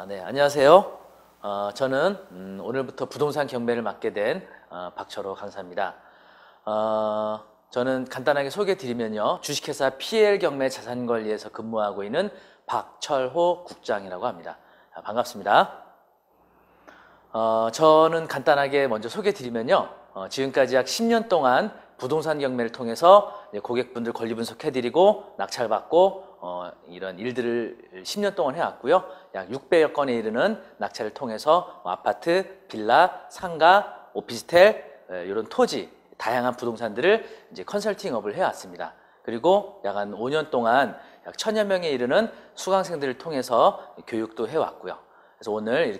네, 안녕하세요. 저는 오늘부터 부동산 경매를 맡게 된 박철호 강사입니다. 저는 간단하게 소개해 드리면요. 주식회사 PL경매 자산관리에서 근무하고 있는 박철호 국장이라고 합니다. 반갑습니다. 저는 간단하게 먼저 소개해 드리면요. 지금까지 약 10년 동안 부동산 경매를 통해서 고객분들 권리 분석해 드리고 낙찰받고 이런 일들을 10년 동안 해왔고요. 약 600여 건에 이르는 낙찰을 통해서 아파트, 빌라, 상가, 오피스텔, 이런 토지, 다양한 부동산들을 이제 컨설팅업을 해왔습니다. 그리고 약 한 5년 동안 약 1000여 명에 이르는 수강생들을 통해서 교육도 해왔고요. 그래서 오늘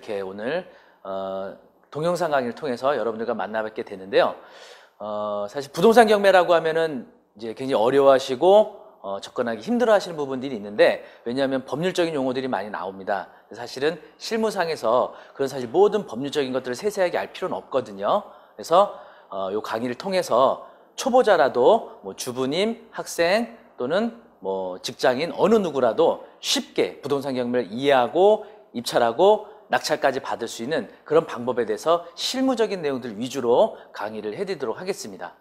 동영상 강의를 통해서 여러분들과 만나 뵙게 되는데요. 사실 부동산 경매라고 하면은 이제 굉장히 어려워하시고 접근하기 힘들어 하시는 부분들이 있는데, 왜냐하면 법률적인 용어들이 많이 나옵니다. 사실은 실무상에서 그런 사실 모든 법률적인 것들을 세세하게 알 필요는 없거든요. 그래서 요 강의를 통해서 초보자라도 뭐 주부님, 학생 또는 뭐 직장인 어느 누구라도 쉽게 부동산 경매를 이해하고 입찰하고 낙찰까지 받을 수 있는 그런 방법에 대해서 실무적인 내용들 위주로 강의를 해드리도록 하겠습니다.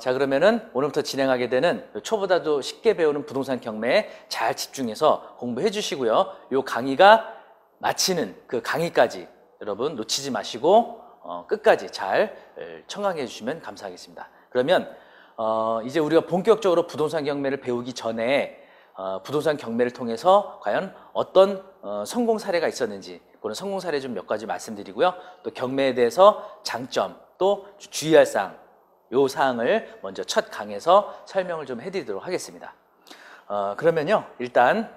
자, 그러면은 오늘부터 진행하게 되는 초보다도 쉽게 배우는 부동산 경매에 잘 집중해서 공부해 주시고요. 요 강의가 마치는 그 강의까지 여러분 놓치지 마시고 끝까지 잘 청강해 주시면 감사하겠습니다. 그러면 이제 우리가 본격적으로 부동산 경매를 배우기 전에 부동산 경매를 통해서 과연 어떤 성공 사례가 있었는지, 그런 성공 사례 좀 몇 가지 말씀드리고요. 또 경매에 대해서 장점, 또 주의할 사항, 요 사항을 먼저 첫 강에서 설명을 좀 해드리도록 하겠습니다. 그러면요, 일단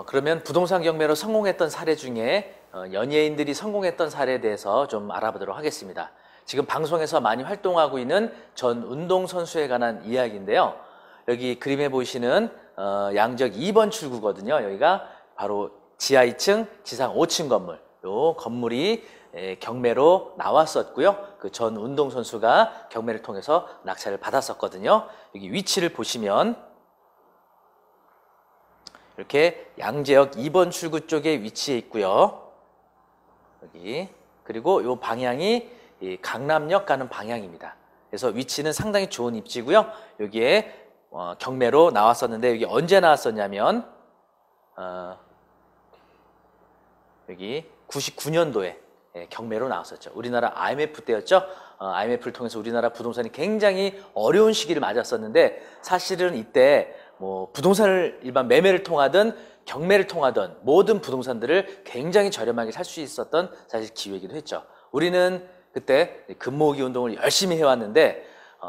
그러면 부동산 경매로 성공했던 사례 중에 연예인들이 성공했던 사례에 대해서 좀 알아보도록 하겠습니다. 지금 방송에서 많이 활동하고 있는 전 운동선수에 관한 이야기인데요. 여기 그림에 보이시는 양적 2번 출구거든요. 여기가 바로 지하 2층, 지상 5층 건물. 요 건물이 경매로 나왔었고요. 그 전 운동선수가 경매를 통해서 낙찰을 받았었거든요. 여기 위치를 보시면 이렇게 양재역 2번 출구 쪽에 위치해 있고요. 여기, 그리고 요 방향이 강남역 가는 방향입니다. 그래서 위치는 상당히 좋은 입지고요. 여기에 경매로 나왔었는데, 여기 언제 나왔었냐면 여기 99년도에 경매로 나왔었죠. 우리나라 IMF 때였죠. IMF를 통해서 우리나라 부동산이 굉장히 어려운 시기를 맞았었는데, 사실은 이때 뭐 부동산을 일반 매매를 통하든 경매를 통하든 모든 부동산들을 굉장히 저렴하게 살 수 있었던 사실 기회이기도 했죠. 우리는 그때 금모으기 운동을 열심히 해왔는데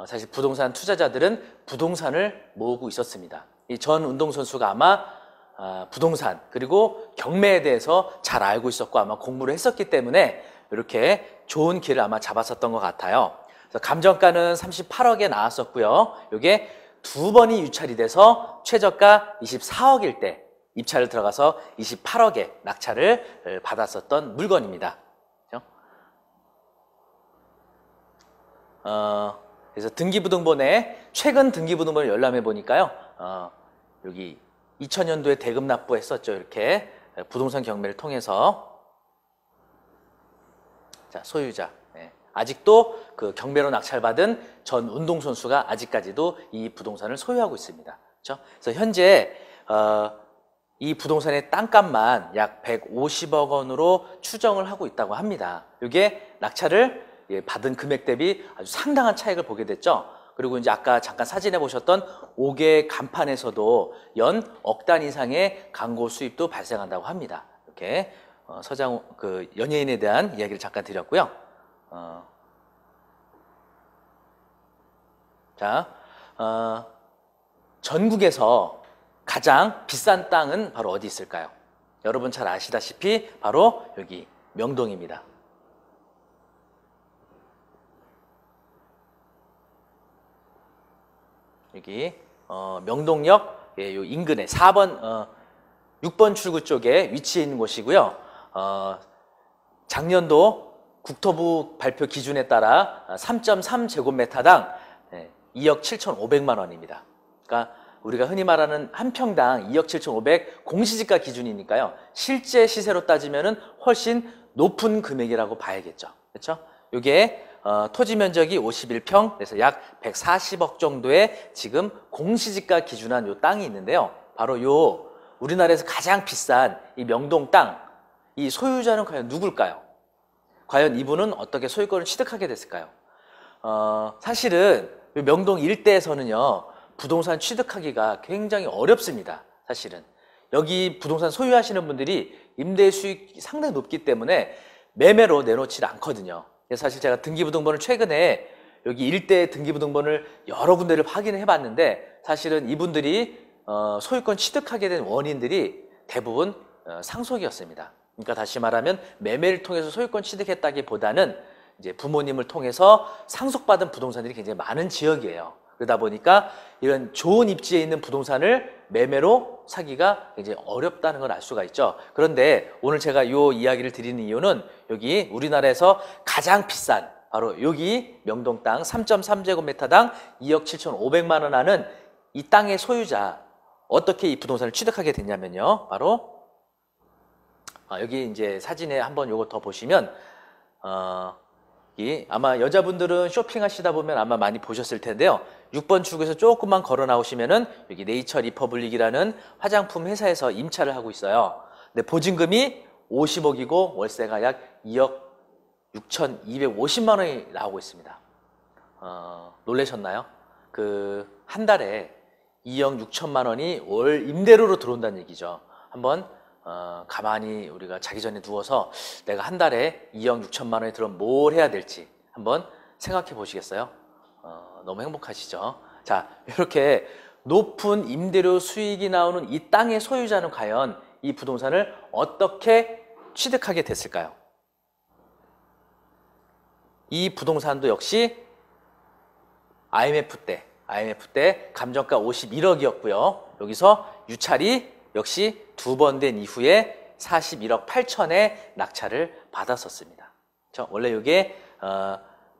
사실 부동산 투자자들은 부동산을 모으고 있었습니다. 이 전 운동선수가 아마 부동산 그리고 경매에 대해서 잘 알고 있었고 아마 공부를 했었기 때문에 이렇게 좋은 기회를 아마 잡았었던 것 같아요. 그래서 감정가는 38억에 나왔었고요. 이게 두 번이 유찰이 돼서 최저가 24억일 때 입찰을 들어가서 28억에 낙찰을 받았었던 물건입니다. 그래서 등기부등본에 최근 등기부등본을 열람해 보니까요. 여기 2000년도에 대금 납부했었죠. 이렇게 부동산 경매를 통해서. 자, 소유자. 아직도 그 경매로 낙찰받은 전 운동선수가 아직까지도 이 부동산을 소유하고 있습니다. 그렇죠? 그래서 현재 이 부동산의 땅값만 약 150억 원으로 추정을 하고 있다고 합니다. 이게 낙찰을 받은 금액 대비 아주 상당한 차익을 보게 됐죠. 그리고 이제 아까 잠깐 사진에 보셨던 5개 간판에서도 연 억 단 이상의 광고 수입도 발생한다고 합니다. 이렇게 그 연예인에 대한 이야기를 잠깐 드렸고요. 전국에서 가장 비싼 땅은 바로 어디 있을까요? 여러분 잘 아시다시피 바로 여기 명동입니다. 여기 명동역 요 인근에 6번 출구 쪽에 위치해 있는 곳이고요. 작년도 국토부 발표 기준에 따라 3.3제곱미터당 2억 7,500만 원입니다. 그러니까 우리가 흔히 말하는 한 평당 2억 7,500 공시지가 기준이니까요. 실제 시세로 따지면은 훨씬 높은 금액이라고 봐야겠죠. 그렇죠? 이게 토지 면적이 51평, 그래서 약 140억 정도의 지금 공시지가 기준한 요 땅이 있는데요. 바로 요 우리나라에서 가장 비싼 이 명동 땅, 이 소유자는 과연 누굴까요? 과연 이분은 어떻게 소유권을 취득하게 됐을까요? 사실은 명동 일대에서는요, 부동산 취득하기가 굉장히 어렵습니다. 사실은. 여기 부동산 소유하시는 분들이 임대 수익이 상당히 높기 때문에 매매로 내놓지 않거든요. 그래서 사실 제가 등기부등본을 최근에 여기 일대 등기부등본을 여러 군데를 확인해 봤는데 사실은 이분들이 소유권 취득하게 된 원인들이 대부분 상속이었습니다. 그러니까 다시 말하면 매매를 통해서 소유권 취득했다기보다는 이제 부모님을 통해서 상속받은 부동산들이 굉장히 많은 지역이에요. 그러다 보니까 이런 좋은 입지에 있는 부동산을 매매로 사기가 굉장히 어렵다는 걸 알 수가 있죠. 그런데 오늘 제가 이 이야기를 드리는 이유는 여기 우리나라에서 가장 비싼 바로 여기 명동 땅 3.3제곱미터당 2억 7,500만 원 하는 이 땅의 소유자 어떻게 이 부동산을 취득하게 됐냐면요. 바로 여기 이제 사진에 한번 요거 더 보시면 아마 여자분들은 쇼핑하시다 보면 아마 많이 보셨을 텐데요. 6번 출구에서 조금만 걸어 나오시면은 여기 네이처 리퍼블릭이라는 화장품 회사에서 임차를 하고 있어요. 근데 보증금이 50억이고 월세가 약 2억 6,250만 원이 나오고 있습니다. 놀라셨나요? 한 달에 2억 6천만 원이 월 임대료로 들어온다는 얘기죠. 한번 가만히 우리가 자기 전에 누워서 내가 한 달에 2억 6천만 원이 들어오면 뭘 해야 될지 한번 생각해 보시겠어요? 너무 행복하시죠? 자, 이렇게 높은 임대료 수익이 나오는 이 땅의 소유자는 과연 이 부동산을 어떻게 취득하게 됐을까요? 이 부동산도 역시 IMF 때 감정가 51억이었고요. 여기서 유찰이 역시 두 번 된 이후에 41억 8천에 낙찰을 받았었습니다. 원래 이게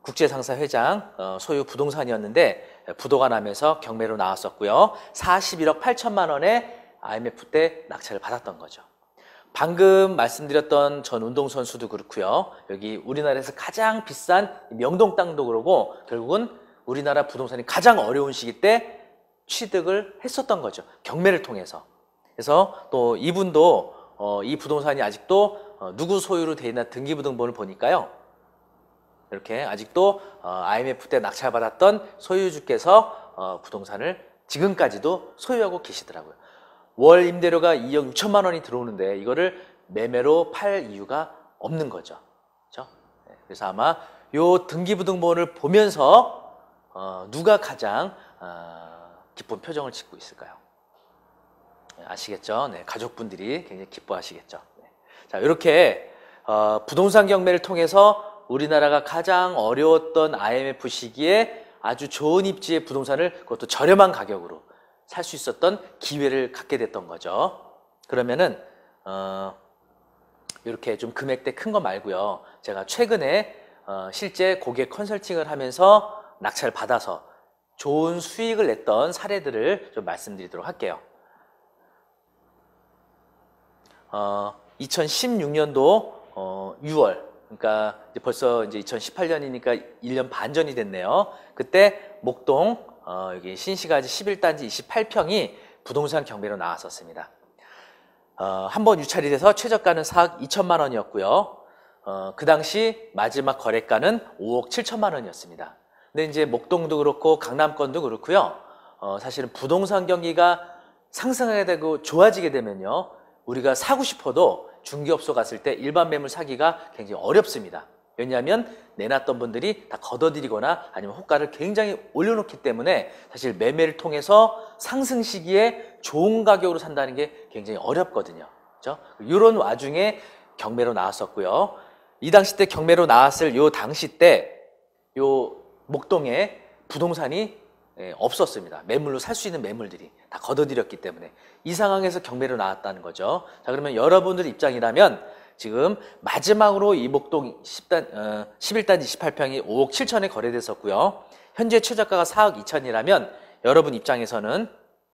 국제상사 회장 소유 부동산이었는데 부도가 나면서 경매로 나왔었고요. 41억 8천만 원에 IMF 때 낙찰을 받았던 거죠. 방금 말씀드렸던 전 운동선수도 그렇고요. 여기 우리나라에서 가장 비싼 명동 땅도 그러고 결국은 우리나라 부동산이 가장 어려운 시기 때 취득을 했었던 거죠. 경매를 통해서. 그래서 또 이분도 이 부동산이 아직도 누구 소유로 돼 있나 등기부등본을 보니까요. 이렇게 아직도 IMF 때 낙찰받았던 소유주께서 부동산을 지금까지도 소유하고 계시더라고요. 월 임대료가 2억 6천만 원이 들어오는데 이거를 매매로 팔 이유가 없는 거죠. 그렇죠? 그래서 아마 요 등기부등본을 보면서 누가 가장 기쁜 표정을 짓고 있을까요? 아시겠죠? 네, 가족분들이 굉장히 기뻐하시겠죠. 네. 자, 이렇게 부동산 경매를 통해서 우리나라가 가장 어려웠던 IMF 시기에 아주 좋은 입지의 부동산을 그것도 저렴한 가격으로 살 수 있었던 기회를 갖게 됐던 거죠. 그러면은 이렇게 좀 금액대 큰 거 말고요. 제가 최근에 실제 고객 컨설팅을 하면서 낙찰 받아서 좋은 수익을 냈던 사례들을 좀 말씀드리도록 할게요. 2016년도 6월, 그러니까 이제 벌써 이제 2018년이니까 1년 반 전이 됐네요. 그때 목동 여기 신시가지 11단지 28평이 부동산 경매로 나왔었습니다. 한 번 유찰이 돼서 최저가는 4억 2천만 원이었고요. 그 당시 마지막 거래가는 5억 7천만 원이었습니다. 근데 이제 목동도 그렇고 강남권도 그렇고요. 사실은 부동산 경기가 상승하게 되고 좋아지게 되면요. 우리가 사고 싶어도 중개업소 갔을 때 일반 매물 사기가 굉장히 어렵습니다. 왜냐하면 내놨던 분들이 다 걷어들이거나 아니면 호가를 굉장히 올려놓기 때문에 사실 매매를 통해서 상승 시기에 좋은 가격으로 산다는 게 굉장히 어렵거든요. 그렇죠? 이런 와중에 경매로 나왔었고요. 이 당시 때 경매로 나왔을 요 당시 때 요 목동에 부동산이 없었습니다. 매물로 살 수 있는 매물들이 다 걷어들였기 때문에 이 상황에서 경매로 나왔다는 거죠. 자, 그러면 여러분들 입장이라면 지금 마지막으로 이 목동 11단지 28평이 5억 7천에 거래됐었고요. 현재 최저가가 4억 2천이라면 여러분 입장에서는